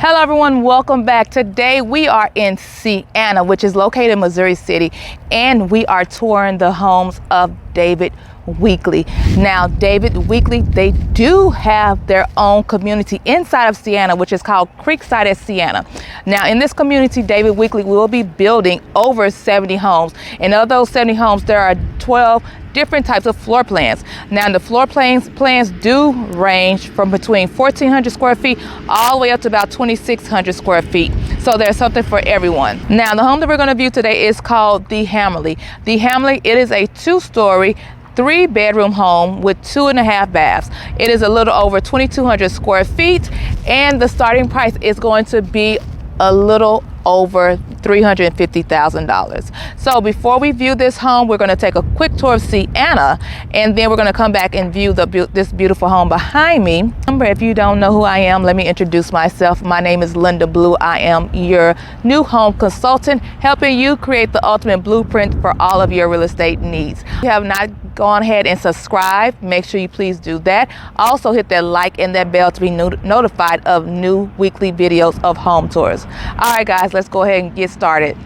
Hello everyone, welcome back. Today we are in Sienna, which is located in Missouri City, and we are touring the homes of David Weekley. Now, David Weekley, they do have their own community inside of Sienna, which is called Creekside at Sienna. Now, in this community, David Weekley will be building over 70 homes, and of those 70 homes, there are 12 different types of floor plans. Now, the floor plans do range from between 1,400 square feet all the way up to about 2,600 square feet. So there's something for everyone. Now, the home that we're going to view today is called the Hammerly. The Hammerly, it is a 2-story, 3-bedroom home with 2.5 baths. It is a little over 2,200 square feet, and the starting price is going to be a little over $350,000. So before we view this home, we're going to take a quick tour of Sienna, and then we're going to come back and view this beautiful home behind me. Remember, if you don't know who I am, let me introduce myself. My name is Linda Blue. I am your new home consultant, helping you create the ultimate blueprint for all of your real estate needs. If you have not gone ahead and subscribe, make sure you please do that. Also hit that like and that bell to be notified of new weekly videos of home tours. All right guys, let's go ahead and get started.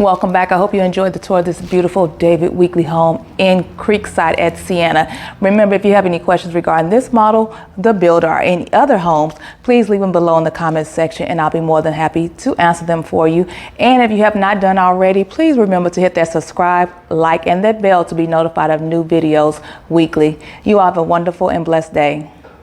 Welcome back. I hope you enjoyed the tour of this beautiful David Weekley home in Creekside at Sienna. Remember, if you have any questions regarding this model, the builder, or any other homes, please leave them below in the comments section and I'll be more than happy to answer them for you. And if you have not done already, please remember to hit that subscribe, like, and that bell to be notified of new videos weekly. You all have a wonderful and blessed day.